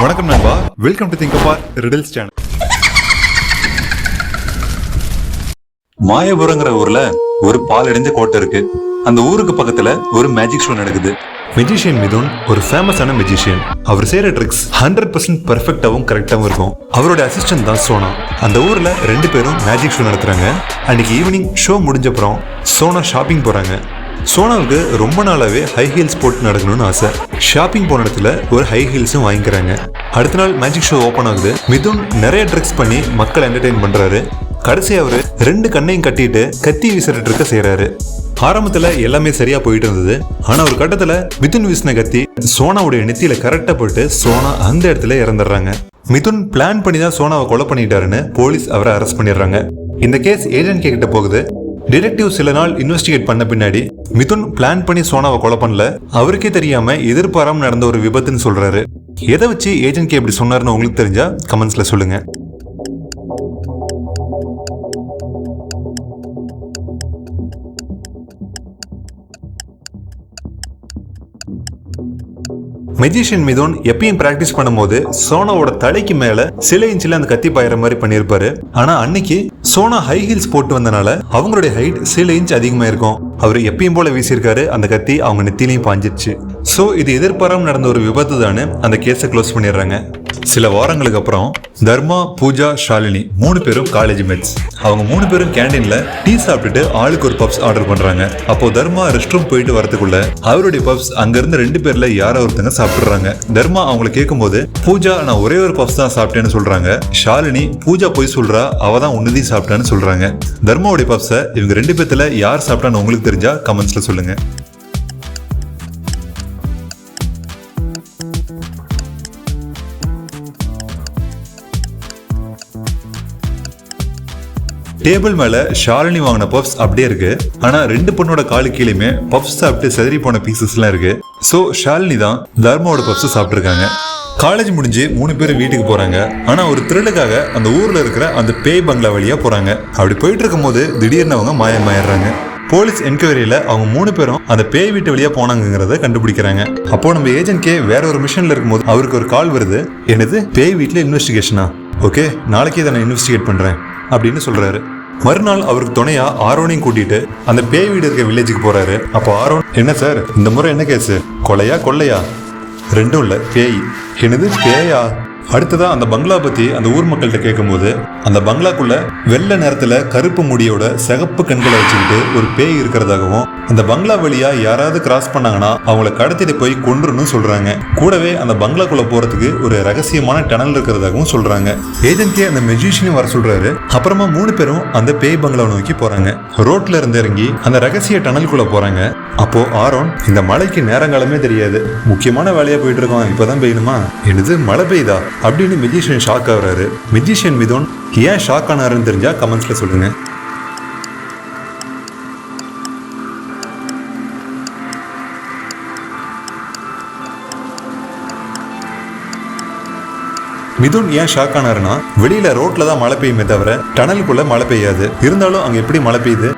வணக்கம் நண்பா, welcome to திங்கப்பார் riddles channel. மாயபுரங்கிற ஊர்ல ஒரு பாலடைஞ்ச கோட்டை இருக்கு. அந்த ஊருக்கு பக்கத்துல ஒரு மேஜிக் ஷோ நடக்குது. மெஜிஷியன் மிதுன் ஒரு ஃபேமஸான மெஜிஷியன். அவர் செய்யற ட்ரிக்ஸ் 100% பெர்ஃபெக்டாவும் கரெக்டாவும் இருக்கும். அவரோட அசிஸ்டன்ட் தான் சோனா. அந்த ஊர்ல 2 பேரும் மேஜிக் ஷோ நடத்துறாங்க. அன்னைக்கு ஈவினிங் ஷோ முடிஞ்சப்புறம் சோனா ஷாப்பிங் போறாங்க. சோனாவுக்கு ரொம்ப நாளாவே ஹை ஹீல்ஸ் போட்டு நடக்கணும்னு ஆசை. ஷாப்பிங் போன இடத்துல ஒரு ஹை ஹீல்ஸும் வாங்கிக்கிறாங்க. அடுத்த நாள் மேஜிக் ஷோ ஓபன் ஆகுது. மிதுன் நிறைய ட்ரிக்ஸ் பண்ணி மக்களை என்டர்டெயின் பண்றாரு. கடைசி அவரு 2 கண்ணையும் கட்டிட்டு கத்தி வீசுறட்டு இருக்க செய்யறாரு. ஆரம்பத்துல எல்லாமே சரியா போயிட்டு இருந்தது. ஆனா ஒரு கட்டத்துல மிதுன் வீசின கத்தி சோனாவுடைய நெத்தியில கரெக்டா போயிட்டு சோனா அந்த இடத்துல இறந்துடுறாங்க. மிதுன் பிளான் பண்ணி தான் சோனாவை கொலை பண்ணிட்டாருன்னு போலீஸ் அவரை அரெஸ்ட் பண்ணிடுறாங்க. இந்த கேஸ் ஏஜென்ட் கிட்ட போகுது. டிடெக்டிவ் சில நாள் இன்வெஸ்டிகேட் பண்ண பின்னாடி மிதுன் பிளான் பண்ணி சோனாவை கொலை பண்ணல, அவருக்கே தெரியாம எதிர்பாராம நடந்த ஒரு விபத்துன்னு சொல்றாரு. எதை வச்சு ஏஜென்ட் எப்படி சொன்னாருன்னு உங்களுக்கு தெரிஞ்சா கமெண்ட்ஸ்ல சொல்லுங்க. மெஜிஷியன் மிதுன் எப்பயும் பிராக்டிஸ் பண்ணும்போது சோனாவோட தலைக்கு மேல சில இன்ச்சில அந்த கத்தி பாயிற மாதிரி பண்ணிருப்பாரு. ஆனா அன்னைக்கு சோனா ஹை ஹீல்ஸ் போட்டு வந்தனால அவங்களுடைய ஹைட் சில இன்ச் அதிகமா இருக்கும். அவர் எப்பயும் போல வீசியிருக்காரு. அந்த கத்தி அவங்க நெத்திலையும் பாஞ்சிருச்சு. சோ இது எதிர்பாராம நடந்த ஒரு விபத்து தானே அந்த கேஸை க்ளோஸ் பண்ணிடுறாங்க. சில வாரங்களுக்கு அப்புறம் தர்மா, பூஜா, ஷாலினி 3 பேரும் காலேஜ் மேட்ஸ். அவங்க 3 பேரும் கேண்டீன்ல டீ சாப்பிட்டுட்டு ஆளுக்கு ஒரு பப்ஸ் ஆர்டர் பண்றாங்க. அப்போ தர்மா ரெஸ்ட் ரூம் போயிட்டு வரதுக்குள்ள அவருடைய பப்ஸ் அங்க இருந்து 2 பேர்ல யாரோ ஒருத்தங்க சாப்பிடுறாங்க. தர்மா அவங்களை கேட்கும் போது பூஜா நான் ஒரே ஒரு பப்ஸ் தான் சாப்பிட்டேன்னு சொல்றாங்க. ஷாலினி பூஜா போய் சொல்றா, அவ தான் உன்னதையும் சாப்பிட்டான்னு சொல்றாங்க. தர்மாவுடைய பப்ஸை இவங்க 2 பேர்த்துல யார் சாப்பிட்டான்னு உங்களுக்கு தெரிஞ்சா கமெண்ட்ஸ்ல சொல்லுங்க. டேபிள் மேல ஷாலினி வாங்கின பப்ஸ் அப்படியே இருக்கு. ஆனா 2 பொண்ணோட காலு கீழேயுமே பப்ஸ் சாப்பிட்டு செதறி போன பீசஸ் எல்லாம் இருக்கு. சோ ஷாலினி தான் தர்மாவோட பப்ஸ் சாப்பிட்டுருக்காங்க. காலேஜ் முடிஞ்சு 3 பேரும் வீட்டுக்கு போறாங்க. ஆனா ஒரு த்ரில்லுக்காக அந்த ஊர்ல இருக்கிற அந்த பேய் பங்களா வழியா போறாங்க. அப்படி போயிட்டு இருக்கும் போது திடீர்னு அவங்க மாயமாயிடுறாங்க. போலீஸ் என்கொயரியில அவங்க 3 பேரும் அந்த பேய் வீட்டு வழியா போனாங்கிறத கண்டுபிடிக்கிறாங்க. அப்போ நம்ம ஏஜென்ட்கே வேற ஒரு மிஷன்ல இருக்கும்போது அவருக்கு ஒரு கால் வருது. என்னது பேய் வீட்டுல இன்வெஸ்டிகேஷனா? ஓகே, நாளைக்கே இதை நான் இன்வெஸ்டிகேட் பண்றேன் அப்படின்னு சொல்றாரு. மறுநாள் அவருக்கு துணையா ஆரோனையும் கூட்டிட்டு அந்த பேய் வீடு இருக்க வில்லேஜுக்கு போறாரு. அப்போ ஆரோன், என்ன சார் இந்த முறை என்ன கேஸ்? கொலையா கொள்ளையா? ரெண்டும் இல்ல, பேய். என்னது பேயா? அடுத்ததா அந்த பங்களா பத்தி அந்த ஊர் மக்கள்கிட்ட கேட்கும்போது அந்த பங்களாக்குள்ள வெள்ளை நேரத்துல கருப்பு முடியோட சிகப்பு கண்களை வச்சுக்கிட்டு ஒரு பேய் இருக்கிறதாகவும் அந்த பங்களா வழியா யாராவது கிராஸ் பண்ணாங்கன்னா அவங்கள கடத்திட்டு போய் கொன்றுன்னு சொல்றாங்க. கூடவே அந்த பங்களாக்குள்ள போறதுக்கு ஒரு ரகசியமான டனல் இருக்கிறதாகவும் சொல்றாங்க. ஏஜென்ட்கே அந்த மெஜிஷியனும் வர சொல்றாரு. அப்புறமா 3 பேரும் அந்த பேய் பங்களாவை நோக்கி போறாங்க. ரோட்ல இருந்து இறங்கி அந்த ரகசிய டனலுக்குள்ள போறாங்க. அப்போ ஆரோன், இந்த மழைக்கு நேரங்காலமே தெரியாது, முக்கியமான வேலையா போயிட்டு இருக்கோம், இப்பதான் பெய்யணுமா? என்னது மழை பெய்யுதா அப்படின்னு மெஜிஷியன் ஷாக் ஆகுறாரு. மெஜிஷியன் மிதுன் ஏன் ஷாக் ஆனாருன்னு தெரிஞ்சா கமெண்ட்ஸ்ல சொல்லுங்க. மிதுன் ஏன் ஷாக் ஆனாருன்னா, வெளியில ரோட்ல தான் மழை பெய்யுமே தவிர டனலுக்குள்ள மழை பெய்யாது. இருந்தாலும் அங்க எப்படி மழை பெய்யுது?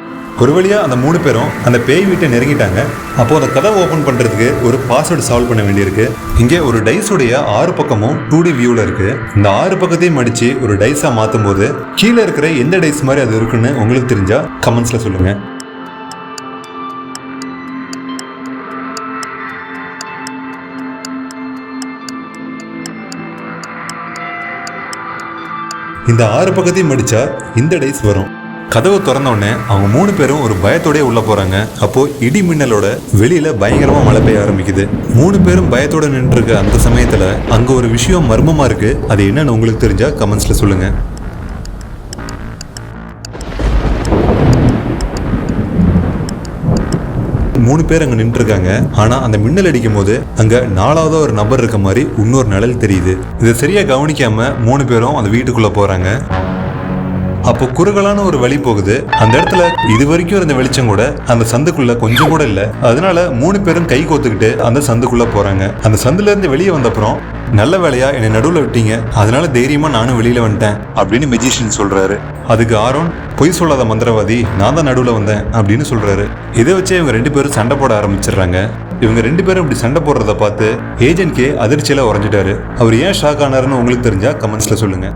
ஒரு வழியா அந்த 3 பேரும் அந்த பேய் வீட்டை நெருங்கிட்டாங்க. அப்போ அந்த கதவை ஓபன் பண்றதுக்கு ஒரு பாஸ்வேர்டு சால்வ் பண்ண வேண்டியிருக்கு. இங்கே ஒரு டைஸுடைய 6 பக்கமும் 2D வியூல இருக்கு. இந்த 6 பக்கத்தையும் மடிச்சு ஒரு டைஸா மாத்தும் போது கீழே இருக்கிற எந்த டைஸ் மாதிரி அது இருக்குன்னு உங்களுக்கு தெரிஞ்சா கமெண்ட்ஸ்ல சொல்லுங்க. இந்த 6 பக்கத்தையும் மடிச்சா இந்த டைஸ் வரும். கதவு திறந்த உடனே அவங்க 3 பேரும் ஒரு பயத்தோடய உள்ள போறாங்க. அப்போ இடி மின்னலோட வெளியில பயங்கரமா மழை பெய்ய ஆரம்பிக்குது. 3 பேரும் பயத்தோட நின்று இருக்க அந்த சமயத்துல அங்க ஒரு விஷயம் மர்மமா இருக்கு. அது என்னன்னு உங்களுக்கு தெரிஞ்சா கமெண்ட்ஸ்ல சொல்லுங்க. மூணு பேர் அங்க நின்று இருக்காங்க. ஆனா அந்த மின்னல் அடிக்கும் போது அங்க 4வது ஒரு நபர் இருக்க மாதிரி இன்னொரு நிழல் தெரியுது. இதை சரியா கவனிக்காம 3 பேரும் அந்த வீட்டுக்குள்ள போறாங்க. அப்போ குறுகலான ஒரு வழி போகுது. அந்த இடத்துல இது வரைக்கும் இருந்த வெளிச்சம் கூட அந்த சந்துக்குள்ள கொஞ்சம் கூட இல்ல. அதனால 3 பேரும் கை கோத்துக்கிட்டு அந்த சந்துக்குள்ள போறாங்க. அந்த சந்துல இருந்து வெளியே வந்த அப்புறம், நல்ல வேலையா என்னை நடுவுல விட்டீங்க, அதனால தைரியமா நானும் வெளியில வந்துட்டேன் அப்படின்னு மெஜிஷியன் சொல்றாரு. அதுக்கு ஆரோன், பொய் சொல்லாத மந்திரவாதி, நான் தான் நடுவுல வந்தேன் அப்படின்னு சொல்றாரு. இதை வச்சு இவங்க 2 பேரும் சண்டை போட ஆரம்பிச்சிடுறாங்க. இவங்க 2 பேரும் இப்படி சண்டை போடுறத பார்த்து ஏஜென்ட் கே அதிர்ச்சியில உறைஞ்சிட்டாரு. அவர் ஏன் ஷாக் ஆனாருன்னு உங்களுக்கு தெரிஞ்சா கமெண்ட்ஸ்ல சொல்லுங்க.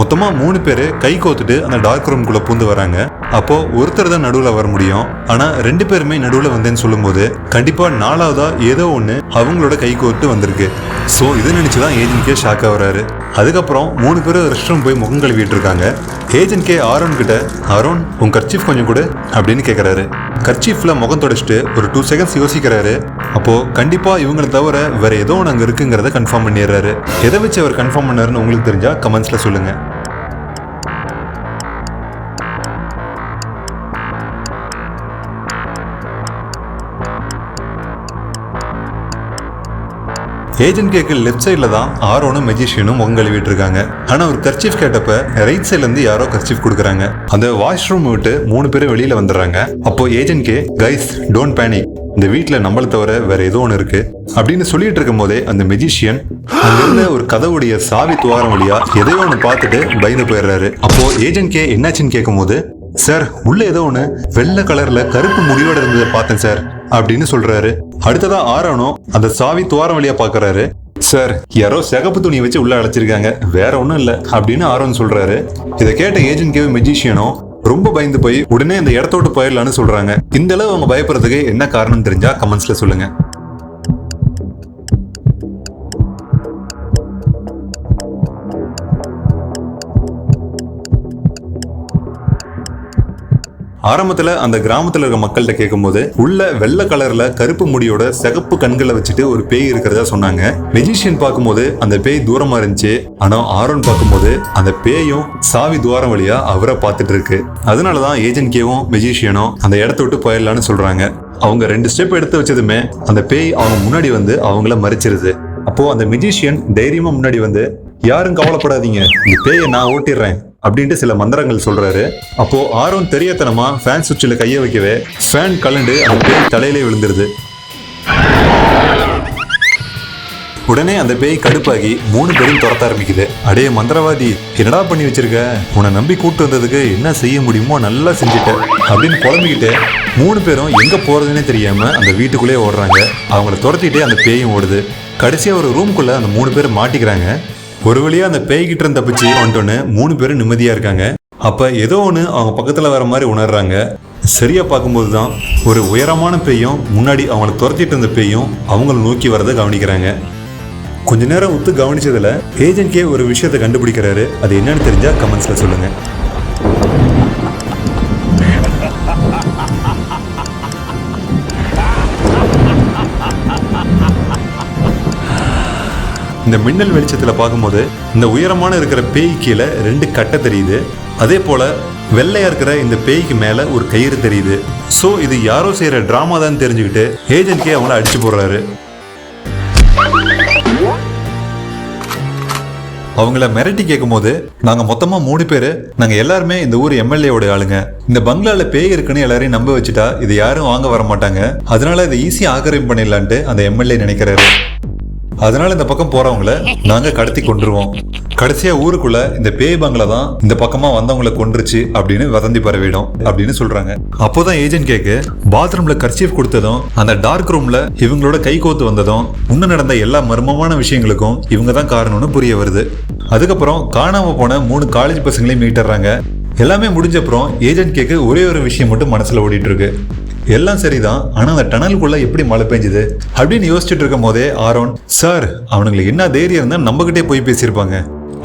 மொத்தமா 3 பேரு கை கோத்துட்டு அந்த டார்க் ரூம்குள்ள பூந்து வராங்க. அப்போ ஒருத்தர் தான் நடுவுல வர முடியும். ஆனா 2 பேருமே நடுவுல வந்தேன்னு சொல்லும் போது கண்டிப்பா 4வதா ஏதோ ஒண்ணு அவங்களோட கை கோத்து வந்திருக்கு. சோ இதை நினைச்சுதான் ஏஜென்ட் கே ஷாக் ஆகுறாரு. அதுக்கப்புறம் 3 பேரும் ரெஸ்ட் ரூம் போய் முகம் கழுவிட்டு இருக்காங்க. ஏஜென்ட் கே ஆரோன் கிட்ட, ஆரோன் உன் கர்ச்சீஃப் கொஞ்சம் கொடு அப்படின்னு கேக்குறாரு. கர்ச்சீஃப்ல முகம் தொடச்சிட்டு ஒரு 2 செகண்ட்ஸ் யோசிக்கிறாரு. அப்போ கண்டிப்பா இவங்களை தவிர வேற ஏதோ ஒன்று அங்க இருக்குங்கிறத கன்ஃபார்ம் பண்ணிடுறாரு. எதை வச்சு அவர் கன்ஃபார்ம் பண்ணாருன்னு உங்களுக்கு தெரிஞ்சா கமெண்ட்ஸ்ல சொல்லுங்க. ஏஜென்ட் கேக்கு லெஃப்ட் சைட்ல தான் ஆரோனும் மெஜிஷியனும் முகம் கழுவிட்டு இருக்காங்க. ஆனா ஒரு கர்ச்சீஃப் கேட்டப்ப ரைட் சைட்ல இருந்து யாரோ கர்ச்சீஃப் கொடுக்குறாங்க. அந்த வாஷ்ரூம் விட்டு 3 பேரும் வெளியில வந்துடுறாங்க. அப்போ agent K, guys don't panic, இந்த வீட்டுல நம்மள தவிர வேற ஏதோ ஒன்று இருக்கு அப்படின்னு சொல்லிட்டு இருக்கும் போதே அந்த மெஜிஷியன் அங்கிருந்த ஒரு கதவுடைய சாவி துவாரம் வழியா எதையோ ஒன்று பார்த்துட்டு பயந்து போயிடுறாரு. அப்போ ஏஜென்ட் கே என்னாச்சுன்னு கேட்கும் போது, சார் உள்ள ஏதோ ஒன்று வெள்ளை கலர்ல கருப்பு முடியோட இருந்ததை பார்த்தேன் சார் அப்படின்னு சொல்றாரு. அடுத்ததா ஆரோனோ அந்த சாவி துவாரம் வழியா பாக்குறாரு. சார் யாரோ சிகப்பு துணி வச்சு உள்ள அடைச்சிருக்காங்க, வேற ஒண்ணும் இல்ல அப்படின்னு ஆரோன் சொல்றாரு. இதை கேட்ட ஏஜென்ட் கே மெஜிஷியனும் ரொம்ப பயந்து போய் உடனே இந்த இடத்தோட்டு போயிடலான்னு சொல்றாங்க. இந்த அளவு அவங்க பயப்படுறதுக்கு என்ன காரணம் தெரிஞ்சா கமெண்ட்ஸ்ல சொல்லுங்க. ஆரம்பத்துல அந்த கிராமத்துல இருக்க மக்கள்கிட்ட கேட்கும்போது உள்ள வெள்ளை கலர்ல கருப்பு முடியோட சிகப்பு கண்களை வச்சுட்டு ஒரு பேய் இருக்கிறதா சொன்னாங்க. மெஜிஷியன் பார்க்கும்போது அந்த பேய் தூரமா இருந்துச்சு. ஆனா ஆரோன் பார்க்கும்போது அந்த பேயும் சாவி துவாரம் வழியா அவரை பார்த்துட்டு இருக்கு. அதனாலதான் ஏஜென்ட் கேவும் மெஜிஷியனும் அந்த இடத்த விட்டு போயிடலான்னு சொல்றாங்க. அவங்க 2 ஸ்டெப் எடுத்து வச்சதுமே அந்த பேய் அவங்க முன்னாடி வந்து அவங்கள மறைச்சிருது. அப்போ அந்த மெஜிஷியன் தைரியமா முன்னாடி வந்து, யாரும் கவலைப்படாதீங்க, இந்த பேயை நான் ஓட்டிடுறேன் அப்படின்ட்டு சில மந்திரங்கள் சொல்றாரு. அப்போ ஆரோன் தெரியத்தனமா ஃபேன் சுவிட்சில் கைய வைக்கவே ஃபேன் கலண்டு அந்த பேய் தலையிலே விழுந்துருது. உடனே அந்த பேய் கடுப்பாகி 3 பேரும் துரத்த ஆரம்பிக்குது. அடே மந்திரவாதி, என்னடா பண்ணி வச்சிருக்க, உன்னை நம்பி கூட்டு வந்ததுக்கு என்ன செய்ய முடியுமோ நல்லா செஞ்சுட்ட அப்படின்னு புலம்பிக்கிட்டு 3 பேரும் எங்க போறதுன்னே தெரியாம அந்த வீட்டுக்குள்ளே ஓடுறாங்க. அவங்கள துரத்திட்டே அந்த பேயும் ஓடுது. கடைசியா ஒரு ரூம்குள்ள அந்த 3 பேரும் மாட்டிக்கிறாங்க. ஒரு வழியா அந்த பேய்கிட்ட இருந்து தப்பிச்சு வந்துட்டோன்னு 3 பேரும் நிம்மதியா இருக்காங்க. அப்ப ஏதோ ஒன்று அவங்க பக்கத்துல வர மாதிரி உணர்றாங்க. சரியா பார்க்கும்போது தான் ஒரு உயரமான பேயும் முன்னாடி அவங்கள துரத்திட்டு இருந்த பேயும் அவங்கள நோக்கி வரதை கவனிக்கிறாங்க. கொஞ்ச நேரம் உத்து கவனிச்சதுல ஏஜென்ட் கே ஒரு விஷயத்தை கண்டுபிடிக்கிறாரு. அது என்னன்னு தெரிஞ்சா கமெண்ட்ஸ்ல சொல்லுங்க. இந்த மின்னல் வெளிச்சத்துல பார்க்கும்போது இந்த உயரமான இருக்கிற பேய் கீழே 2 கட்டை தெரியுது. அதே போல வெள்ளையா இருக்கிற இந்த பேய்க்கு மேல ஒரு கயிறு தெரியுது. சோ இது யாரோ செய்யற டிராமா தான் தெரிஞ்சுக்கிட்டு ஏஜென்ட் கே அவங்கள அடிச்சு போடுறாரு. அவங்கள மிரட்டி கேட்கும் போது, நாங்க மொத்தமா 3 பேரு, நாங்க எல்லாருமே இந்த ஊர் எம்எல்ஏவோட ஆளுங்க. இந்த பங்களால பேய் இருக்குன்னு எல்லாரையும் நம்ப வச்சுட்டா இது யாரும் வாங்க வர மாட்டாங்க. அதனால இதை ஈஸியா ஆக்கிரமிப்பு பண்ணிடலான்ட்டு அந்த எம்எல்ஏ நினைக்கிறாரு. அதனால இந்த பக்கம் போறவங்கள நாங்க கடத்தி கொண்டுருவோம். கடைசியா ஊருக்குள்ள இந்த பேய் பங்களா தான் இந்த பக்கமா வந்தவங்களை கொன்றுச்சு அப்படின்னு வதந்தி பரவிடும் அப்படின்னு சொல்றாங்க. அப்போதான் ஏஜென்ட் கேக்கு பாத்ரூம்ல கர்ச்சீஃப் கொடுத்ததும் அந்த டார்க் ரூம்ல இவங்களோட கை கோத்து வந்ததும் இன்னும் நடந்த எல்லா மர்மமான விஷயங்களுக்கும் இவங்க தான் காரணம்னு புரிய வருது. அதுக்கப்புறம் காணாம போன 3 காலேஜ் பசங்களையும் மீட்டுறாங்க. எல்லாமே முடிஞ்சப்புறம் ஏஜென்ட் கேக்கு ஒரே ஒரு விஷயம் மட்டும் மனசுல ஓடிட்டு இருக்கு. எல்லாம் சரிதான், ஆனா அந்த டனலுக்குள்ள எப்படி மழை பெஞ்சுது அப்படின்னு யோசிச்சுட்டு இருக்கும் போதே ஆரோன், சார் அவனுங்களுக்கு என்ன தைரியம் இருந்தா நம்ம கிட்டே போய் பேசியிருப்பாங்க.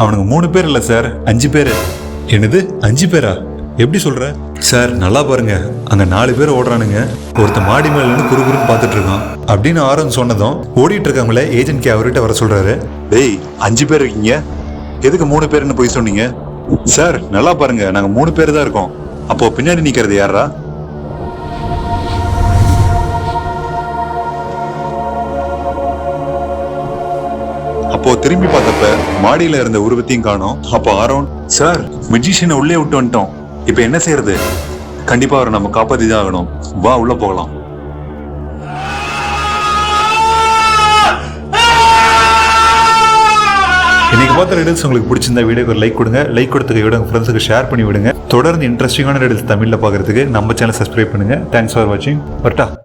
அவனுங்க 3 பேர் இல்ல சார், 5 பேரு. என்னது 5 பேரா? எப்படி சொல்ற சார்? நல்லா பாருங்க, அங்க 4 பேர் ஓடுறானுங்க, ஒருத்த மாடி மேல இருந்து குறுகுறுன்னு பாத்துட்டு இருக்கான் அப்படின்னு ஆரோன் சொன்னதும் ஓடிட்டு இருக்கவங்கள ஏஜென்ட் கே அவர்கிட்ட வர சொல்றாரு. டேய் 5 பேர் இருக்கீங்க, எதுக்கு 3 பேருன்னு போய் சொன்னீங்க? சார் நல்லா பாருங்க, நாங்க 3 பேர் தான் இருக்கோம். அப்போ பின்னாடி நிக்கிறது யாரா? அப்போ திரும்பி பார்த்தப்ப மாடியில இருந்த உருவத்தையும் காணோம். அப்போ ஆரோன், சார் மெஜிஷியனை உள்ளே விட்டு வந்துட்டோம், இப்ப என்ன செய்யறது? கண்டிப்பா அவரை நம்ம காப்பாத்தி தான் ஆகணும், வா உள்ள போகலாம். இன்னைக்கு பார்த்த ரிடல்ஸ் உங்களுக்கு பிடிச்சிருந்தா வீடியோக்கு ஒரு லைக் கொடுங்க. லைக் கொடுத்த கையோட உங்க ஃப்ரெண்ட்ஸுக்கு ஷேர் பண்ணி விடுங்க. தொடர்ந்து இன்ட்ரெஸ்டிங்கான ரிடல்ஸ் தமிழில் பார்க்கறதுக்கு நம்ம சேனல் சப்ஸ்கிரைப் பண்ணுங்க. தேங்க்ஸ் ஃபார் வாட்சிங். வரட்டா.